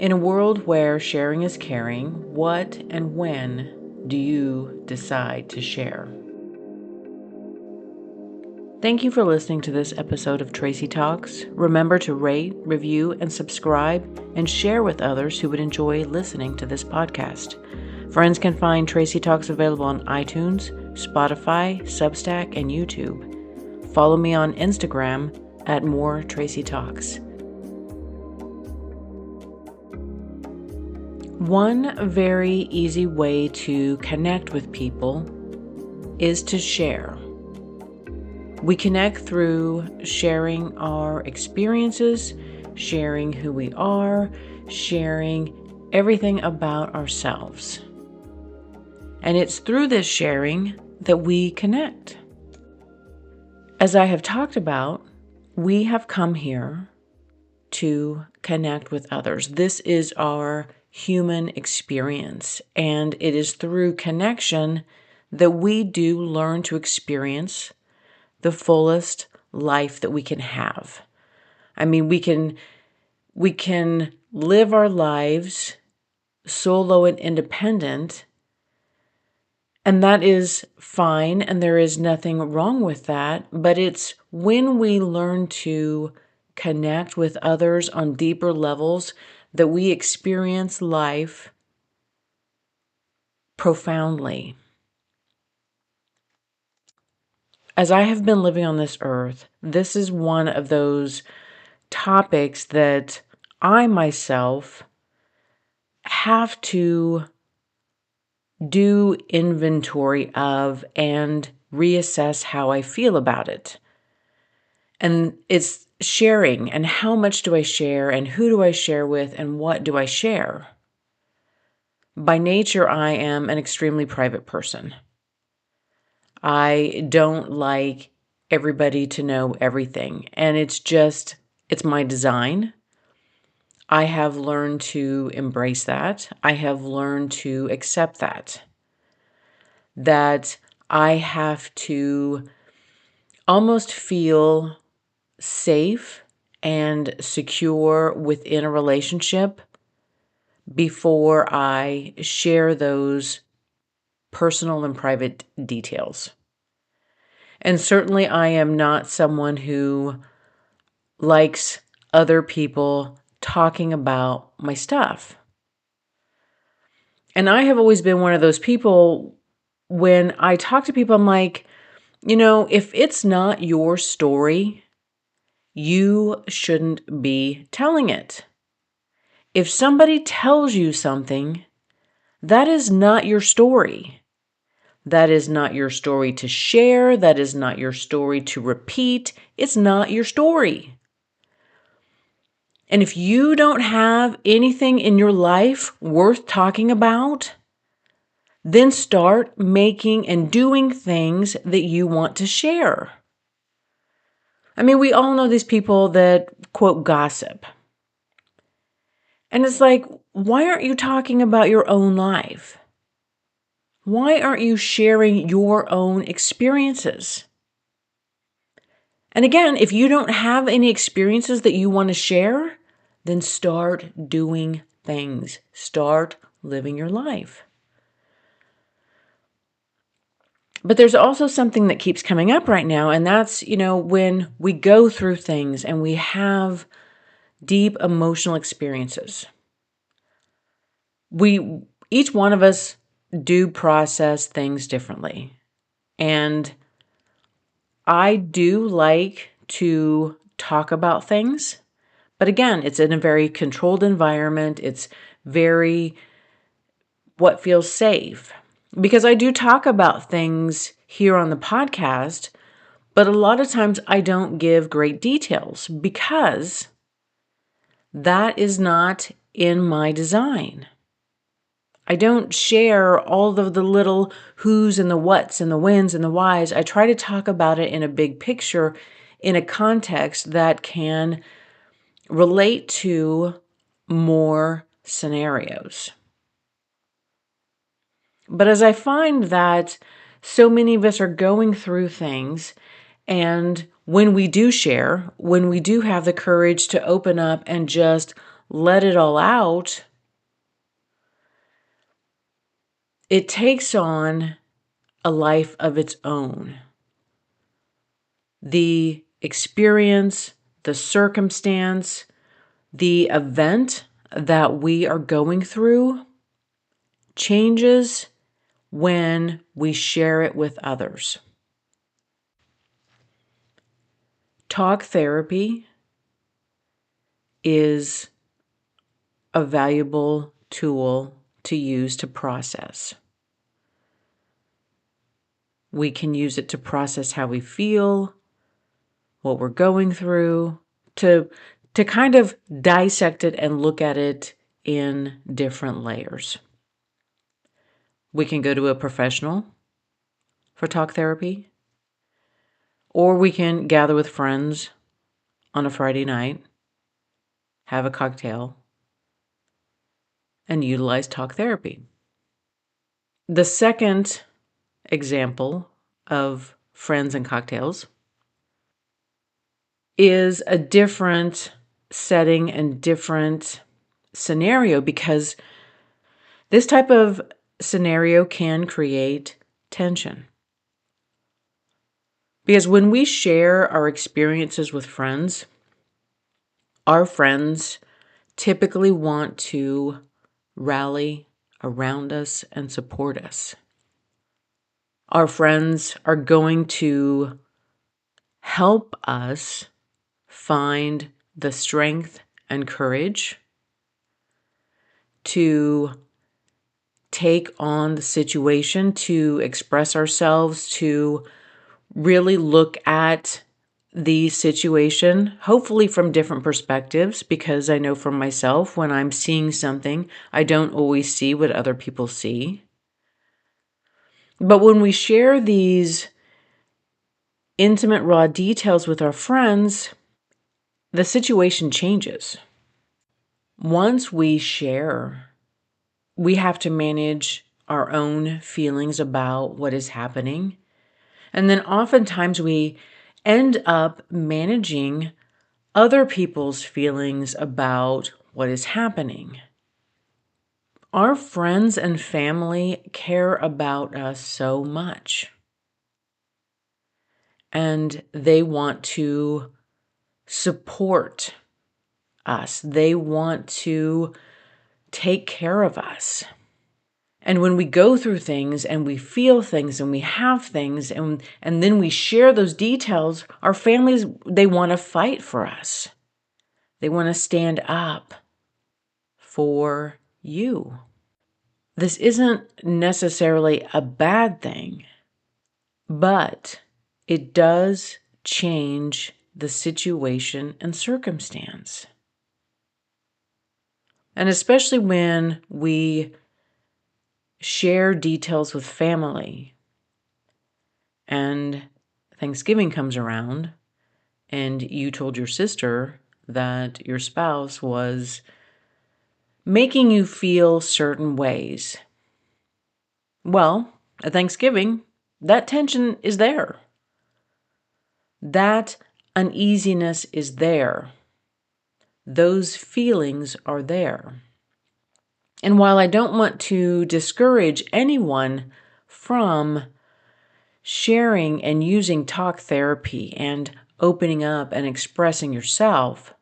In a world where sharing is caring, what and when do you decide to share? Thank you for listening to this episode of Tracy Talks. Remember to rate, review, and subscribe, and share with others who would enjoy listening to this podcast. Friends can find Tracy Talks available on iTunes, Spotify, Substack, and YouTube. Follow me on Instagram at More Tracy Talks. One very easy way to connect with people is to share. We connect through sharing our experiences, sharing who we are, sharing everything about ourselves. And it's through this sharing that we connect. As I have talked about, we have come here to connect with others. This is our human experience, and it is through connection that we do learn to experience the fullest life that we can have. I mean, we can live our lives solo and independent, and that is fine, and there is nothing wrong with that, but it's when we learn to connect with others on deeper levels that we experience life profoundly. As I have been living on this earth, this is one of those topics that I myself have to do inventory of and reassess how I feel about it. And it's sharing, and how much do I share, and who do I share with, and what do I share? By nature, I am an extremely private person. I don't like everybody to know everything, and it's my design. I have learned to embrace that. I have learned to accept that I have to almost feel safe and secure within a relationship before I share those personal and private details. And certainly I am not someone who likes other people talking about my stuff. And I have always been one of those people, when I talk to people, I'm like, if it's not your story, you shouldn't be telling it. If somebody tells you something, that is not your story. That is not your story to share. That is not your story to repeat. It's not your story. And if you don't have anything in your life worth talking about, then start making and doing things that you want to share. I mean, we all know these people that quote gossip. And it's like, why aren't you talking about your own life? Why aren't you sharing your own experiences? And again, if you don't have any experiences that you want to share, then start doing things. Start living your life. But there's also something that keeps coming up right now, and that's, when we go through things and we have deep emotional experiences. Each one of us do process things differently. And I do like to talk about things, but again, it's in a very controlled environment. It's very what feels safe. Because I do talk about things here on the podcast, but a lot of times I don't give great details because that is not in my design. I don't share all of the little who's and the what's and the whens and the whys. I try to talk about it in a big picture, in a context that can relate to more scenarios. But as I find that so many of us are going through things, and when we do share, when we do have the courage to open up and just let it all out, it takes on a life of its own. The experience, the circumstance, the event that we are going through changes when we share it with others. Talk therapy is a valuable tool to use to process. We can use it to process how we feel, what we're going through, to kind of dissect it and look at it in different layers. We can go to a professional for talk therapy, or we can gather with friends on a Friday night, have a cocktail, and utilize talk therapy. The second example of friends and cocktails is a different setting and different scenario, because this type of scenario can create tension. Because when we share our experiences with friends, our friends typically want to rally around us and support us. Our friends are going to help us find the strength and courage to take on the situation, to express ourselves, to really look at the situation, hopefully from different perspectives, because I know for myself, when I'm seeing something, I don't always see what other people see. But when we share these intimate, raw details with our friends, the situation changes. Once we share, we have to manage our own feelings about what is happening. And then oftentimes we end up managing other people's feelings about what is happening. Our friends and family care about us so much, and they want to support us. They want to take care of us. And when we go through things and we feel things and we have things and then we share those details, our families, they want to fight for us. They want to stand up for you. This isn't necessarily a bad thing, but it does change the situation and circumstance. And especially when we share details with family and Thanksgiving comes around and you told your sister that your spouse was making you feel certain ways. Well, at Thanksgiving, that tension is there. That uneasiness is there. Those feelings are there. And while I don't want to discourage anyone from sharing and using talk therapy and opening up and expressing yourself,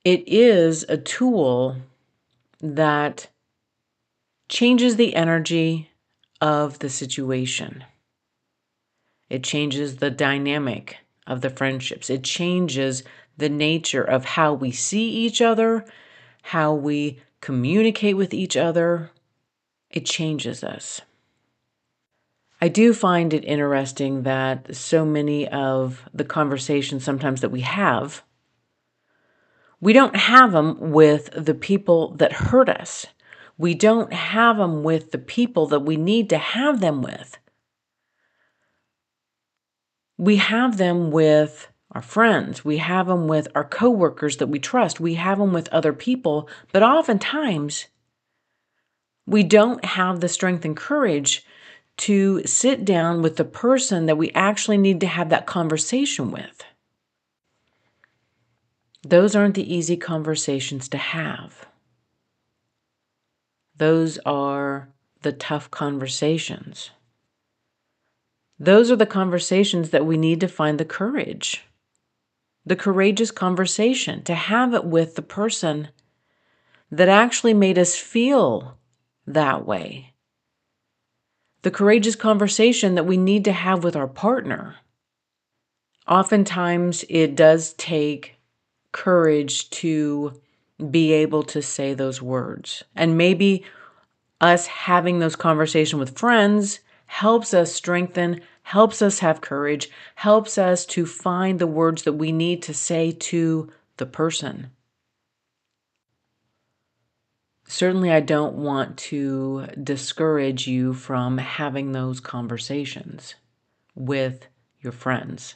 it is a tool that changes the energy of the situation. It changes the dynamic of the friendships. It changes the nature of how we see each other, how we communicate with each other. It changes us. I do find it interesting that so many of the conversations sometimes that we don't have them with the people that hurt us. We don't have them with the people that we need to have them with. We have them with our friends. We have them with our coworkers that we trust. We have them with other people. But oftentimes, we don't have the strength and courage to sit down with the person that we actually need to have that conversation with. Those aren't the easy conversations to have. Those are the tough conversations. Those are the conversations that we need to find the courageous conversation, to have it with the person that actually made us feel that way. The courageous conversation that we need to have with our partner. Oftentimes, it does take courage to be able to say those words. And maybe us having those conversations with friends helps us strengthen, helps us have courage, helps us to find the words that we need to say to the person. Certainly, I don't want to discourage you from having those conversations with your friends.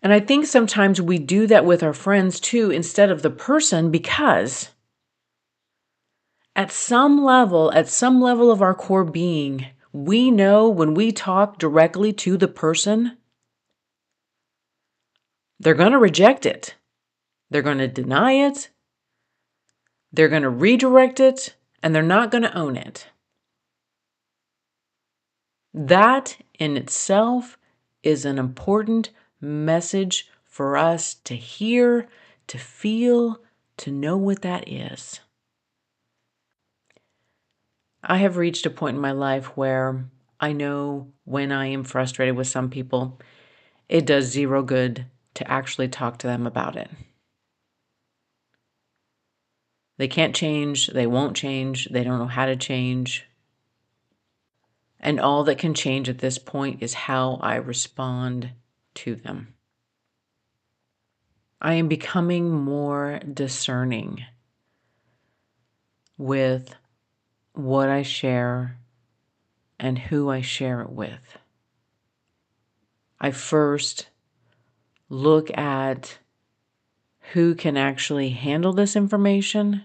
And I think sometimes we do that with our friends too, instead of the person, because at some level of our core being, we know when we talk directly to the person, they're going to reject it. They're going to deny it. They're going to redirect it, and they're not going to own it. That in itself is an important message for us to hear, to feel, to know what that is. I have reached a point in my life where I know when I am frustrated with some people, it does zero good to actually talk to them about it. They can't change, they won't change, they don't know how to change. And all that can change at this point is how I respond to them. I am becoming more discerning with what I share and who I share it with. I first look at who can actually handle this information,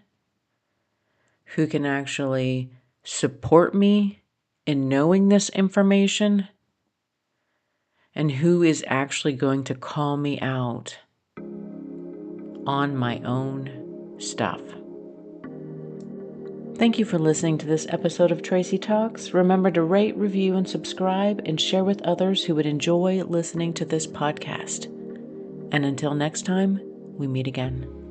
who can actually support me in knowing this information, and who is actually going to call me out on my own stuff. Thank you for listening to this episode of Tracy Talks. Remember to rate, review, and subscribe, and share with others who would enjoy listening to this podcast. And until next time, we meet again.